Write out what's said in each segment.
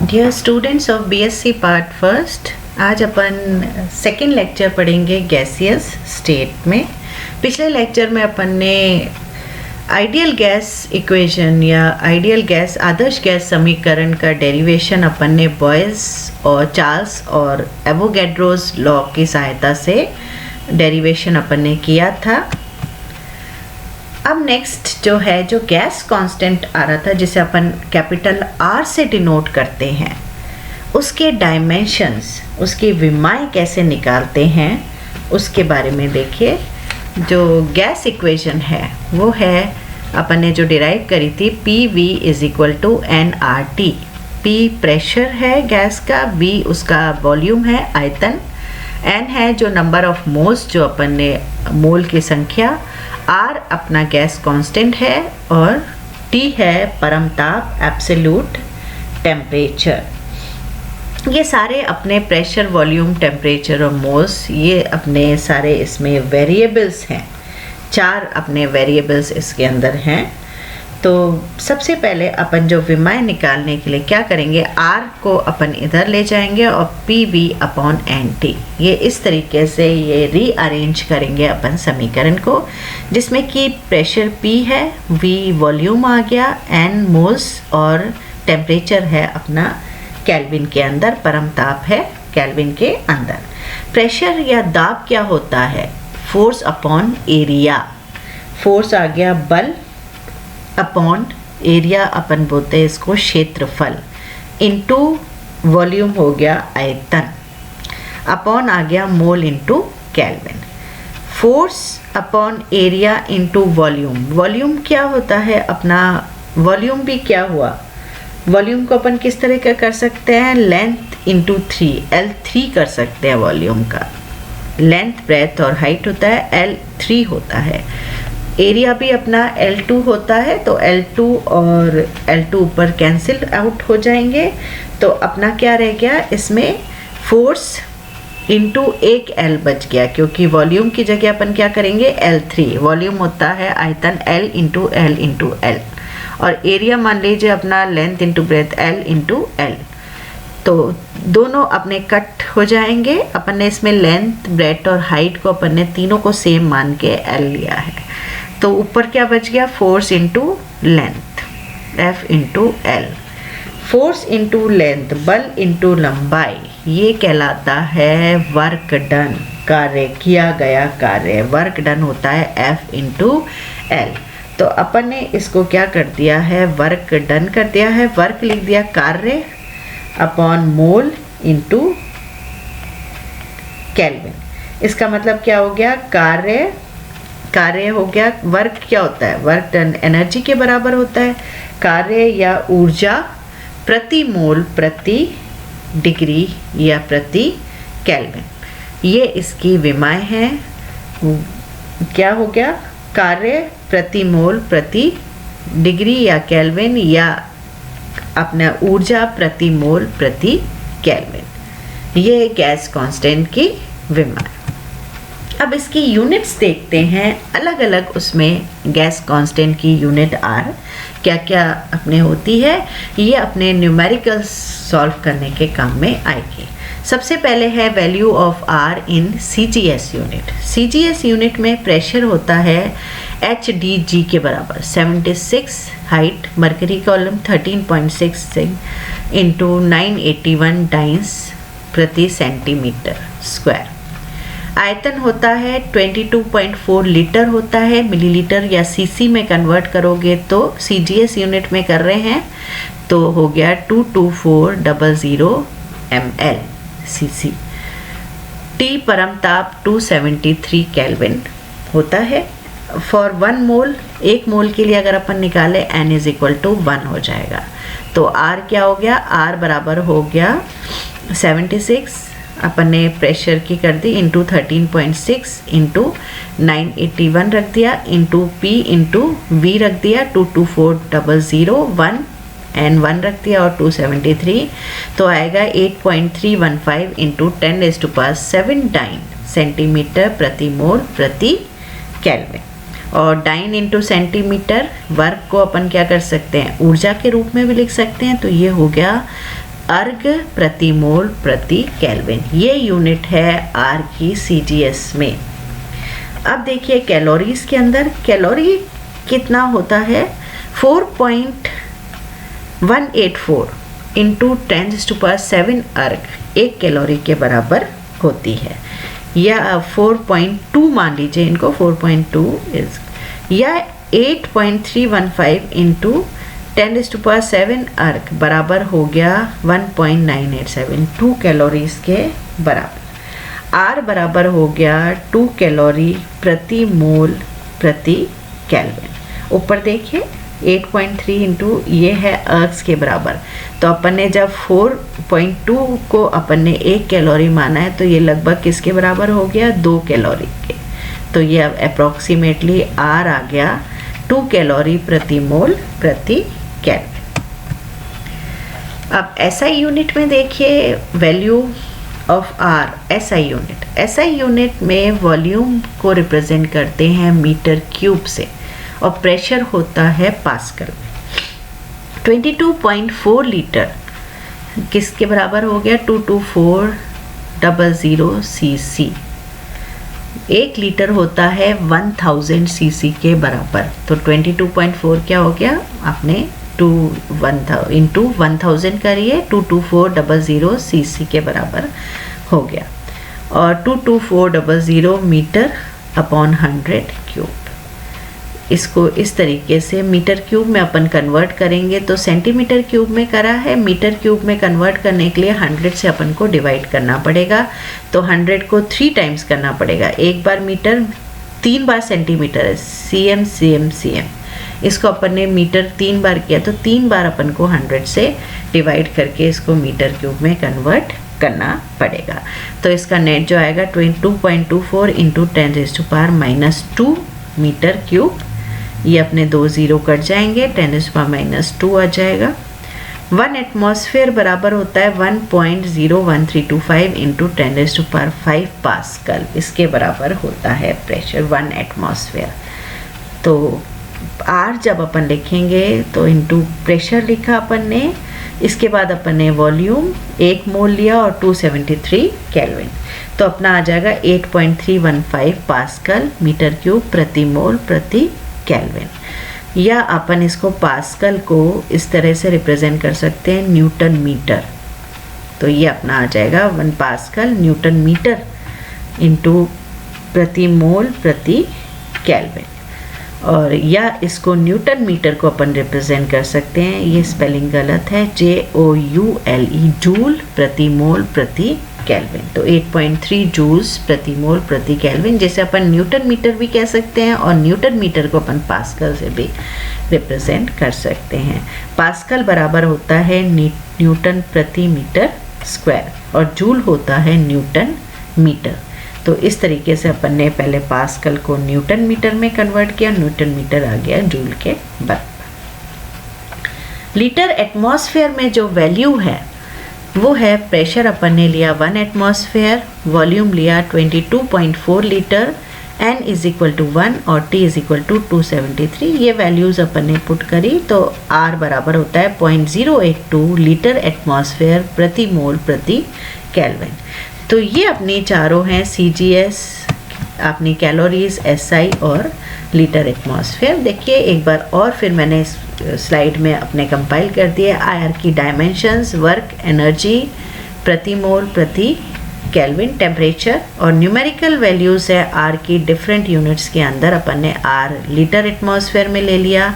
Dear students of BSc part first, आज अपन second lecture पढ़ेंगे गैसियस स्टेट में। पिछले लेक्चर में अपन ने आइडियल गैस इक्वेशन या आइडियल गैस आदर्श गैस समीकरण का डेरिवेशन अपन ने बॉयल्स और चार्ल्स और एवोगैड्रोस लॉ की सहायता से डेरिवेशन अपन ने किया था। अब नेक्स्ट जो है, जो गैस कांस्टेंट आ रहा था जिसे अपन कैपिटल आर से डिनोट करते हैं, उसके डायमेंशंस, उसकी विमाएं कैसे निकालते हैं उसके बारे में देखिए। जो गैस इक्वेशन है वो है अपन ने जो डिराइव करी थी, P V is equal to N R T. P pressure है गैस का, वी उसका वॉल्यूम है, आयतन, एन है जो नंबर ऑफ मोल्स, जो अपन ने मोल की संख्या, आर अपना गैस कांस्टेंट है और टी है परमताप, एब्सोल्यूट टेम्परेचर। ये सारे अपने प्रेशर, वॉल्यूम, टेम्परेचर और मोल्स, ये अपने सारे इसमें वेरिएबल्स हैं। 4 अपने वेरिएबल्स इसके अंदर हैं। तो सबसे पहले अपन जो विमाएं निकालने के लिए क्या करेंगे, आर को अपन इधर ले जाएंगे और P V upon N T, ये इस तरीके से ये रीअरेंज करेंगे अपन समीकरण को, जिसमें कि प्रेशर पी है, वी वॉल्यूम आ गया, एन मोल्स और टेम्परेचर है अपना केल्विन के अंदर, परमताप है केल्विन के अंदर। प्रेशर या दाब क्या होता है, फोर्स अपॉन एरिया। फोर्स आ गया बल, अपॉन एरिया अपन बोलते हैं इसको क्षेत्रफल, इनटू वॉल्यूम हो गया आयतन, अपॉन आ गया mole into kelvin. Force upon area into volume. Volume क्या होता है अपना, वॉल्यूम भी क्या हुआ, वॉल्यूम को अपन किस तरह का कर सकते हैं, लेंथ इनटू 3, L3 कर सकते हैं वॉल्यूम का। लेंथ, ब्रेथ और हाइट होता है, L3 होता है। एरिया भी अपना L2 होता है, तो L2 और L2 ऊपर कैंसिल आउट हो जाएंगे। तो अपना क्या रह गया इसमें, फोर्स इनटू एक L बच गया, क्योंकि वॉल्यूम की जगह अपन क्या करेंगे, L3। वॉल्यूम होता है आयतन L इंटू L, और एरिया मान लीजिए अपना length into breadth L into L। तो दोनों अपने कट हो जाएंगे। अपन ने इसमें लेंथ, ब्रेथ और हाइट को अपन ने तीनों को सेम मान के L लिया है। तो ऊपर क्या बच गया, force into length, F into L। Force into length, बल इंटू लंबाई, ये कहलाता है वर्क डन, कार्य किया गया कार्य। वर्क डन होता है F इंटू L। तो अपन ने इसको क्या कर दिया है, वर्क डन कर दिया है, वर्क लिख दिया कार्य अपॉन मोल इंटू केल्विन। इसका मतलब क्या हो गया, कार्य हो गया, वर्क क्या होता है, वर्क डन एनर्जी के बराबर होता है। कार्य या ऊर्जा प्रति मोल, प्रति डिग्री या प्रति केल्विन, ये इसकी विमाएं हैं। क्या हो गया, कार्य प्रति मोल प्रति डिग्री या केल्विन, या अपना ऊर्जा प्रति मोल प्रति केल्विन, ये गैस कांस्टेंट की विमा। अब इसकी यूनिट्स देखते हैं, अलग अलग उसमें गैस कांस्टेंट की यूनिट आर क्या क्या अपने होती है, ये अपने न्यूमेरिकल्स सॉल्व करने के काम में आएगी। सबसे पहले है value of R in CGS unit. CGS unit में प्रेशर होता है HDG के बराबर, 76 height, mercury column 13.6 into 981 dynes प्रति सेंटीमीटर स्क्वायर। आयतन होता है 22.4 लीटर होता है, मिलीलीटर या सीसी में कन्वर्ट करोगे तो, CGS यूनिट में कर रहे हैं तो हो गया 22400 ml cc। T परमताप 273 केल्विन होता है। फॉर 1 मोल, 1 मोल के लिए अगर अपन निकाले N इज इक्वल टू 1 हो जाएगा। तो R क्या हो गया, R बराबर हो गया 76, अपन ने प्रेशर की कर दी, इंटू 13.6 इंटू 981 रख दिया, इंटू P इंटू V रख दिया, 22400 1 एन 1 रख दिया और 273, तो आएगा 8.315 इंटू 10⁻7 डाइन सेंटीमीटर प्रति मोल प्रति केल्विन। और डाइन इंटू सेंटीमीटर, वर्क को अपन क्या कर सकते हैं, ऊर्जा के रूप में भी लिख सकते हैं। तो ये हो गया अर्ग प्रति मोल प्रति केल्विन। ये यूनिट है आर की सीजीएस में। अब देखिए कैलोरीज के अंदर कैलोरी कितना होता है 4.184 इंटू 10⁻⁷ अर्ग 1 कैलोरी के बराबर होती है, या 4.2 मान लीजिए इनको, 4.2 इज, या 8.315 इंटू 10⁻⁷ अर्ग बराबर हो गया 1.987, 2 कैलोरीज के बराबर। आर बराबर हो गया 2 कैलोरी प्रति मोल प्रति केल्विन। ऊपर देखिए 8.3 इंटू ये है अर्ग्स के बराबर, तो अपन ने जब 4.2 को अपन ने 1 कैलोरी माना है तो ये लगभग किसके बराबर हो गया 2 कैलोरी के। तो ये अब अप्रॉक्सीमेटली आर आ गया 2 कैलोरी प्रति मोल प्रति केल्विन। अब एसआई यूनिट में देखिए value of R. SI unit में वॉल्यूम को रिप्रेजेंट करते हैं मीटर क्यूब से और प्रेशर होता है पास्कल। 22.4 लीटर किसके बराबर हो गया 22400 सीसी। 1 लीटर होता है 1000 सीसी के बराबर, तो 22.4 क्या हो गया, आपने 1000 करिए 22400 सीसी के बराबर हो गया, और 22400 मीटर अपॉन 100 क्यूब। इसको इस तरीके से मीटर क्यूब में अपन कन्वर्ट करेंगे तो सेंटीमीटर क्यूब में करा है, मीटर क्यूब में कन्वर्ट करने के लिए 100 से अपन को डिवाइड करना पड़ेगा, तो 100 को 3 टाइम्स करना पड़ेगा। 1 बार मीटर, 3 बार सेंटीमीटर, cm cm cm। इसको अपन ने मीटर 3 बार किया तो 3 बार अपन को 100 से डिवाइड करके इसको मीटर क्यूब में कन्वर्ट करना पड़ेगा। तो इसका नेट जो आएगा 22.24 इंटू 10⁻⁻² मीटर क्यूब। ये अपने 2 0 कट जाएंगे, 10⁻⁻² आ जाएगा। 1 एटमॉस्फेयर बराबर होता है 1.01325 इंटू 10⁵ पास्कल। इसके बराबर होता है प्रेशर 1 एटमॉस्फेयर। तो आर जब अपन लिखेंगे तो इंटू प्रेशर लिखा अपन ने, इसके बाद अपन ने वॉल्यूम 1 मोल लिया और 273 केल्विन, तो अपना आ जाएगा 8.315 पास्कल मीटर क्यूब प्रति मोल प्रति केल्विन। या अपन इसको पास्कल को इस तरह से रिप्रेजेंट कर सकते हैं न्यूटन मीटर, तो ये अपना आ जाएगा 1 पास्कल न्यूटन मीटर इंटू प्रति मोल प्रति केल्विन। और या इसको न्यूटन मीटर को अपन रिप्रेजेंट कर सकते हैं, ये स्पेलिंग गलत है, JOULE जूल प्रति मोल प्रति केल्विन। तो 8.3 जूल्स प्रति मोल प्रति केल्विन, जैसे अपन न्यूटन मीटर भी कह सकते हैं, और न्यूटन मीटर को अपन पास्कल से भी रिप्रेजेंट कर सकते हैं। पास्कल बराबर होता है न्यूटन प्रति मीटर स्क्वायर और जूल होता है न्यूटन मीटर। तो इस तरीके से अपन ने पहले पास्कल को न्यूटन मीटर में कन्वर्ट किया, न्यूटन मीटर आ गया जूल के बराबर। लीटर एटमॉस्फेयर में जो वैल्यू है वो है, प्रेशर अपन ने लिया 1 एटमॉस्फेयर, वॉल्यूम लिया 22.4 लीटर, n = 1 और t = 273। ये वैल्यूज़ अपन ने पुट करी तो r बराबर होता है 0.082 लीटर एटमॉस्फेयर प्रति मोल प्रति केल्विन। तो ये अपनी चारों हैं CGS, अपनी कैलोरीज, SI और लीटर एटमॉस्फेयर। देखिए एक बार और फिर मैंने इस स्लाइड में अपने कंपाइल कर दिए। आर की डायमेंशंस, वर्क, एनर्जी प्रति मोल प्रति केल्विन, टेम्परेचर, और न्यूमेरिकल वैल्यूज़ है आर की डिफरेंट यूनिट्स के अंदर। अपन ने आर लीटर एटमॉस्फेयर में ले लिया,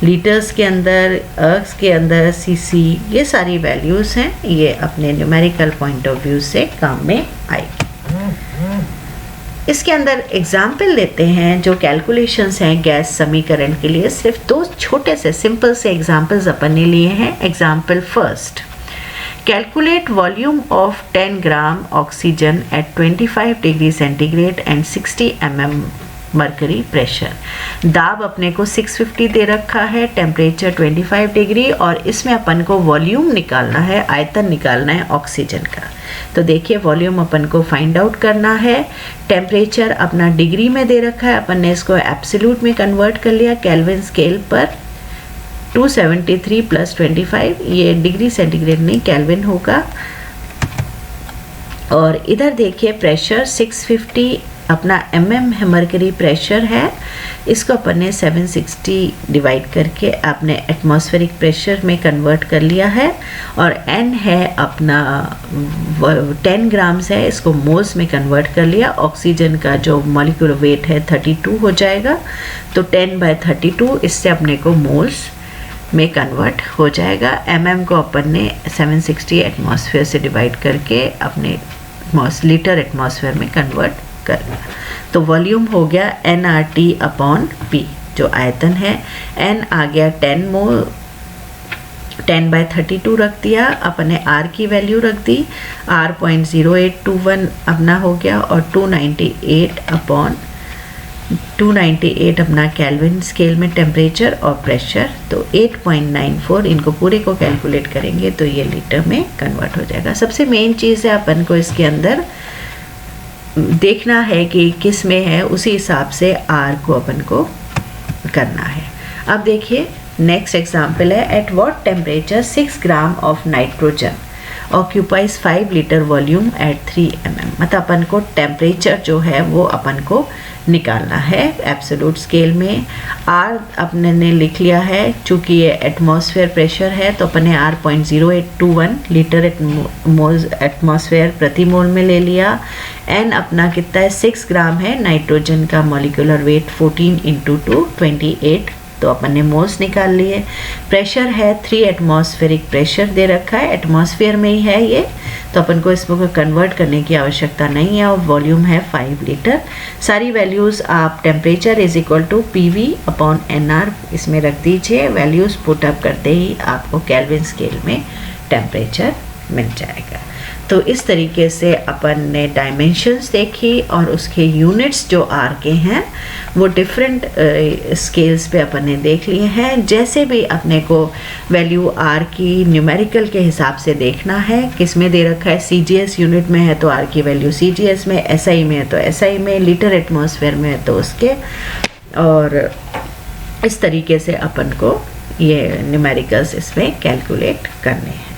लीटर्स के अंदर, अर्ग्स के अंदर, सीसी, ये सारी वैल्यूज़ हैं, ये अपने न्यूमेरिकल पॉइंट ऑफ व्यू से काम में आई। इसके अंदर एग्जाम्पल लेते हैं जो कैलकुलेशंस हैं गैस समीकरण के लिए। सिर्फ 2 छोटे से सिंपल से एग्जाम्पल्स अपन ने लिए हैं। Example first, calculate volume of 10 gram oxygen at 25 degree centigrade and 60 mm mercury pressure. दाब अपने को 650 दे रखा है, टेम्परेचर 25 डिग्री, और इसमें अपन को वॉल्यूम निकालना है, आयतन निकालना है ऑक्सीजन का। तो देखिए वॉल्यूम अपन को फाइंड आउट करना है, टेम्परेचर अपना डिग्री में दे रखा है, अपन ने इसको एब्सोल्यूट में कन्वर्ट कर लिया केल्विन स्केल पर, 273 प्लस 25, ये डिग्री सेंटीग्रेड नहीं केल्विन होगा। और इधर देखिए प्रेशर 650 अपना mm मरकरी प्रेशर है, इसको अपन ने 760 डिवाइड करके आपने एटमॉस्फेरिक प्रेशर में कन्वर्ट कर लिया है। और n है अपना 10 ग्राम्स है, इसको मोल्स में कन्वर्ट कर लिया। ऑक्सीजन का जो मॉलिक्यूलर वेट है 32 हो जाएगा, तो 10/32 इससे अपने को मोल्स में कन्वर्ट हो जाएगा। mm को अपन ने 760 एटमॉस्फेयर से डिवाइड करके अपने लीटर एटमॉस्फेयर में कन्वर्ट कर लिया। तो वॉल्यूम हो गया nRT/P जो आयतन है। n आ गया 10 मोल, 10/32 रख दिया, अपने R की वैल्यू रख दी, R 0.0821 अपना हो गया। और 298 अपना केल्विन स्केल में टेम्परेचर और प्रेशर, तो 8.94 इनको पूरे को कैलकुलेट करेंगे तो ये लीटर में कन्वर्ट हो जाएगा। सबसे मेन चीज़ है अपन को इसके अंदर देखना है कि किस में है, उसी हिसाब से R को अपन को करना है। अब देखिए नेक्स्ट एग्जाम्पल है, at what temperature 6 gram of nitrogen occupies 5 litre volume at 3 mm। मतलब अपन को टेम्परेचर जो है वो अपन को निकालना है एब्सोल्यूट स्केल में। R अपने ने लिख लिया है, चूँकि ये एटमॉस्फेयर प्रेशर है तो अपने R 0.0821 लीटर एटमॉस्फेयर प्रति मोल में ले लिया। N अपना कितना है 6 ग्राम है, नाइट्रोजन का मॉलिक्यूलर वेट 14 × 2 28, तो अपन ने मोल्स निकाल लिए। प्रेशर है 3 एटमॉस्फेरिक प्रेशर दे रखा है, एटमॉस्फेयर में ही है ये, तो अपन को इसको कन्वर्ट करने की आवश्यकता नहीं है। और वॉल्यूम है 5 लीटर। सारी वैल्यूज़ आप टेम्परेचर = PV/NR इसमें रख दीजिए। वैल्यूज़ पुटअप करते ही आपको केल्विन स्केल में टेम्परेचर मिल जाएगा। तो इस तरीके से अपन ने डायमेंशंस देखी और उसके यूनिट्स जो R के हैं वो डिफरेंट स्केल्स पे अपन ने देख लिए हैं। जैसे भी अपने को वैल्यू R की न्यूमेरिकल के हिसाब से देखना है, किस में दे रखा है, CGS यूनिट में है तो R की वैल्यू CGS में, SI में है तो SI में, लीटर एटमॉस्फेयर में है तो उसके, और इस तरीके से अपन को ये न्यूमेरिकल्स इसमें कैलकुलेट करने हैं।